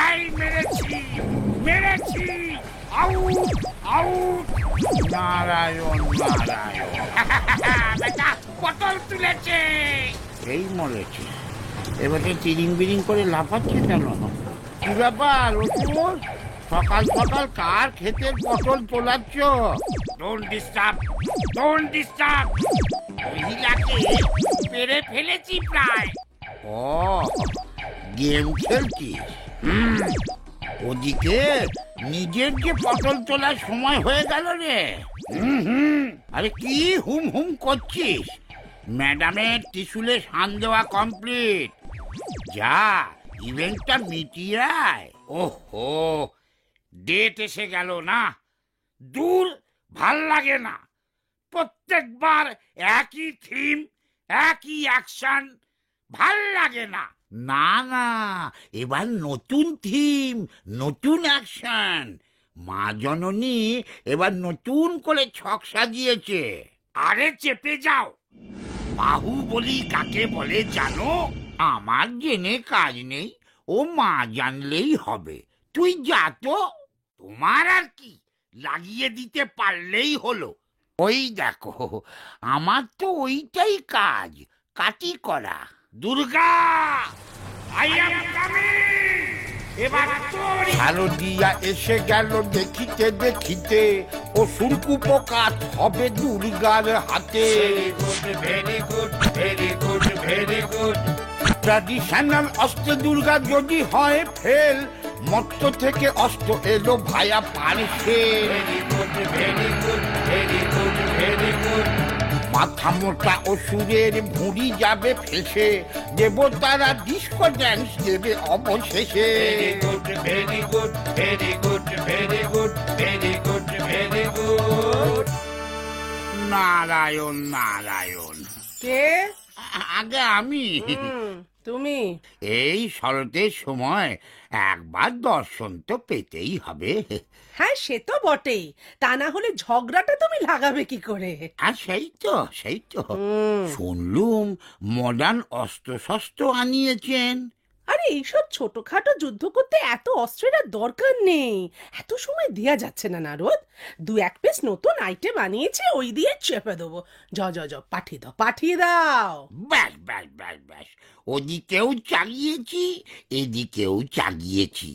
এই মেরেছি মেরেছি, আউট আউট। নারায়ণ নারায়ণ, বেটা পটল তুলেছে। এই মরেছে, এবারে চিরিং বিরিং করে লাফাচ্ছে কেন? কি ব্যাপার অসুর, সকাল সকাল কার ক্ষেতের পটল তোলাচ্ছ? Don't disturb, don't disturb. মহিলাকে পেরে ফেলেছি প্রায়। ও, গেম খেলছিস? ওদিকে নিজের যে পটল তোলার সময় হয়ে গেল রে। আরে কি হুম হুম করছিস? ম্যাডামের ত্রিশুলে শান দেওয়া কমপ্লিট। যা, ইভেন্টটা মিটিয়ে আয়। ওহো, ডেট এসে গেল না। দূর, ভাল লাগে না। প্রত্যেকবার একই থিম, একই অ্যাকশন, ভাল লাগে না। না না, এবার নতুন থিম, নতুন অ্যাকশন। মা জননী এবার নতুন করে ছক সাজিয়েছে। আরে চেপে যাও। বাহুবলী কাকে বলে জানো? আমার জেনে কাজ নেই, ও মা জানলেই হবে। তুই যা তো, তোমার আর কি, লাগিয়ে দিতে পারলেই হলো। ওই দেখো, আমার তো ওইটাই কাজ, কাটি করা। Durga, I am coming. এবার শারদিয়া এসে গেল দেখিতে দেখিতে, ও সুরকুপকাত হবে দুর্গার হাতে। Very good very good very good. Traditional অস্ত্র দুর্গা যদি হয় ফেল, মত্ত থেকে অস্ত্র এলো ভায়া পারছে। Very good very good very good very good. মাথা মোটা অসুরের ভুঁড়ি যাবে ফেসে, দেবতারা ডিস্কো ড্যান্স দেবে অবশেষে। Very good very good very good very good very good very good. Narayan Narayan. কে? আগে আমি। তুমি? এই শরতের সময় একবার দর্শন তো পেতেই হবে। হ্যাঁ, সে তো বটেই। তা না হলে ঝগড়াটা তুমি লাগাবে কি করে? আর সেই তো শুনলুম মডার্ন অস্ত্র শস্ত্র আনিয়েছেন। আরে এইসব ছোটখাটো যুদ্ধ করতে এত অস্ত্রের আর দরকার নেই। এত সময় দেয়া যাচ্ছে না নারদ। 2-1 পিস নতুন আইটেম বানিয়েছে, ওই দিয়ে চেপে দেবো। যাও পাঠিয়ে দাও, পাঠিয়ে দাও। ব্যাস ব্যাস ব্যাস ব্যাস, ওদিকেও চাগিয়েছি এদিকেও চাগিয়েছি।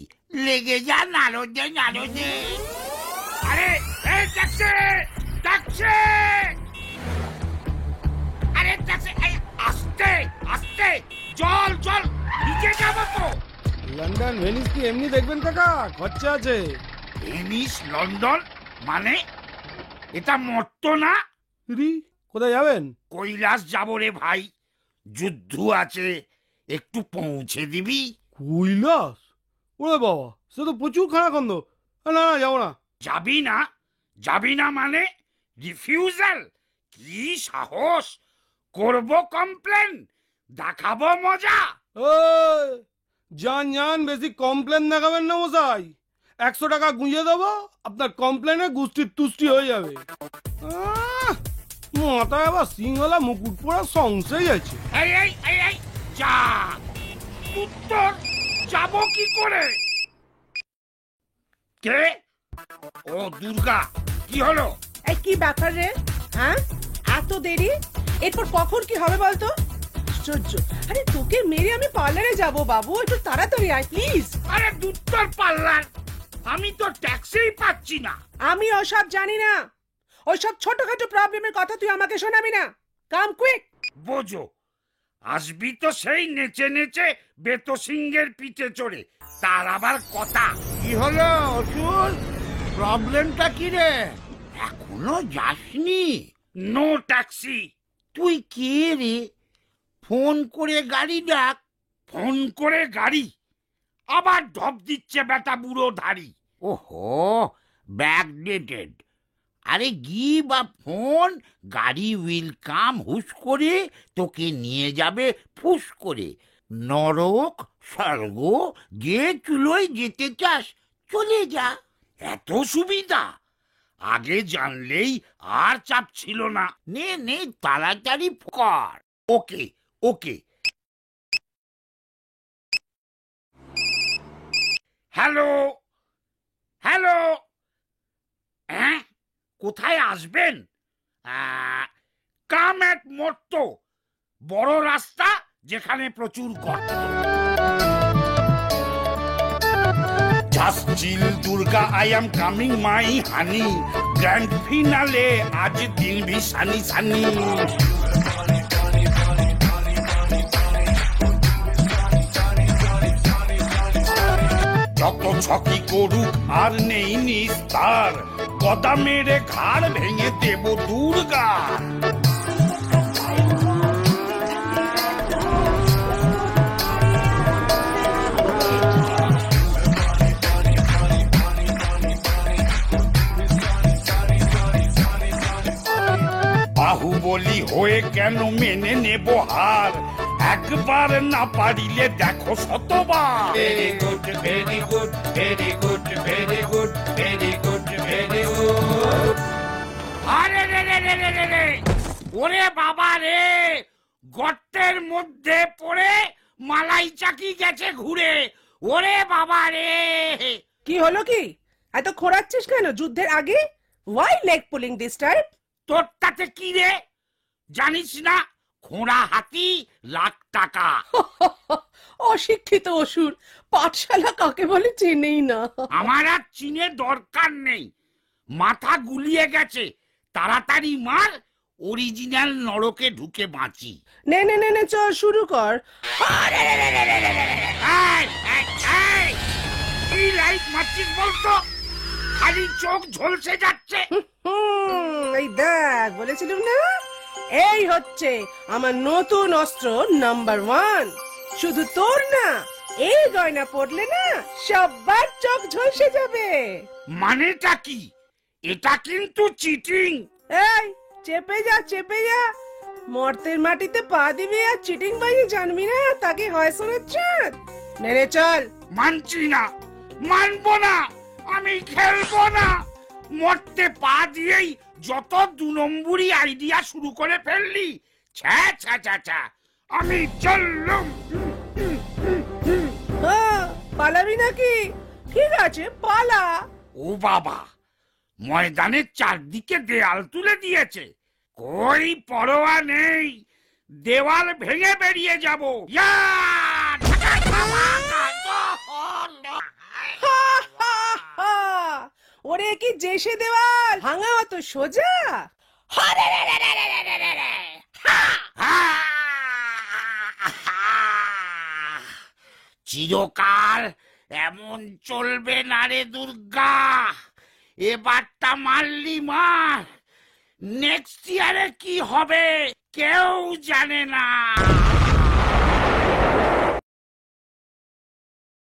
লেগে যা নারদে নারদে। আরে এই ট্যাক্সি ট্যাক্সি, আরে ট্যাক্সি, আস্তে আস্তে, জল জল, নিচে যাবো তো। লন্ডন ভেনিস কি এমনি দেখবেন কাকা? খরচা আছে। ভেনিস লন্ডন মানে? এটা মর্ত না? দিদি কোথায় যাবেন? কৈলাস যাবো রে ভাই, যুদ্ধ আছে, একটু পৌঁছে দিবি? কৈলাস? ওরে বাবা, সে তো প্রচুর খানাখন্দ। না না, যাবো না। যাবি না? যাবি না মানে রিফিউজাল? কি সাহস! করব কমপ্লেন, দেখাবো মজা। যান বেশি কমপ্লেন দেখাবেন না মশাই। 100 টাকা গুঁজে দেবো, আপনার কমপ্লেনে গুষ্টির তুষ্টি হয়ে যাবে। মাথায় আবার সিংহলা মুকুট পরা সংশয় আছে। এই এই এই এই, যা, উত্তর যাবো কি করে? কে? ও দুর্গা, কি হলো? এই কি ব্যাপার রে? হ্যাঁ, এত দেরি? এরপর কখন কি হবে বলতো? আশ্চর্য। আরে তোকে মেরে আমি পার্লারে যাব বাবু, একটু তাড়াতাড়ি আয় প্লিজ। আরে দুত্তর পাল্লার, আমি তো ট্যাক্সিই পাচ্ছি না। আমি ওসব জানি না। ওইসব ছোটখাটো প্রবলেমের কথা তুই আমাকে শোনাবি না। কাম কুইক। বোঝো, আসবি তো সেই নেচে নেচে বেতো সিংহের পিঠে চড়ে, তার আবার কথা। কি হলো অসুর, প্রবলেমটা কি রে? এখনো যাসনি? No taxi. তুই কে রে? ফোন করে গাড়ি ডাক। ফোন করে গাড়ি? আবার ঢপ দিচ্ছে বেটা বুড়ো ধাড়ি। ওহো, ব্যাকডেটেড। আরে গিভ আ ফোন, গাড়ি উইল কাম হুশ করে, তোকে নিয়ে যাবে ফুস করে। নরক স্বর্গ, যে চুলোয় যেতে চাস চলে যা। এত সুবিধা! আগে জানলেই আর চাপ ছিল না। নে নে, তাড়াতাড়ি কর। ওকে ওকে। হ্যালো হ্যালো, হ্যাঁ কোথায় আসবেন? কাম এট মোট্টো, বড় রাস্তা যেখানে প্রচুর গর্ত। Just chill Durga, I am coming my honey, grand finale আজ দিন ভি সানি সানি। যত ছকি করুক আর নেই নিস্তার, গদা মেরে ঘাড় ভেঙে দেব দুর্গা। বাহুবলী হয়ে কেন মেনে নেব হার, একবার না পারিলে দেখো শতবার। Very good very good very good very good very good very good. আরে রে রে রে রে রে রে, ওরে বাবা রে, গর্তের মধ্যে পড়ে মালাই চাকি গেছে ঘুরে। ওরে বাবা রে। কি হলো কি? এত খোঁড়াচ্ছিস কেন যুদ্ধের আগে? Why leg pulling this time? তোর তাতে কি রে? জানিস না খোঁড়া হাতি লাখ টাকা। অশিক্ষিত অসুর, পাঠশালা কাকে বলে চেনেই না। আমার আর চিনে দরকার নেই, মাথা গুলিয়ে গেছে। তাড়াতাড়ি মার, অরিজিনাল নরকে ঢুকে বাঁচি। নে নে নে নে, চল শুরু কর। এই, এই, এই, কি লাইট মারছিস বলতো? খালি চোখ ঝলসে যাচ্ছে। এই দেখ, বলেছিলাম না, এই হচ্ছে আমার নতুন অস্ত্র নাম্বার 1। শুধু তোর না, এই গয়না পড়লে না সবার চোখ ঝলসে যাবে। মানেটা কি? এটা কিন্তু চিটিং। এই চেপে যা চেপে যা, মর্তের মাটিতে পা দিবি আর চিটিং বাজি জানবি না, তাকে হয় শোনাচ্ছে। মেরে চল। মানছি না, মানবো না, আমি খেলবো না। মরতে পা দিয়েই যত 2 নম্বরই আইডিয়া শুরু করে ফেললি। ছ্যা ছ্যা ছ্যা ছ্যা, আমি চললুম। পালাবি নাকি? ঠিক আছে পালা। ও বাবা, ময়দানের চারদিকে দেয়াল তুলে দিয়েছে। কই পরোয়া নেই, দেওয়াল ভেঙে বেরিয়ে যাব। ইয়া! ওরে কি জেসে দেওয়াল ভাঙা তো সোজা। চিরকাল এমন চলবে না রে দুর্গা। এবারটা মারলি মার, নেক্সট ইয়ারে কি হবে কেউ জানে না।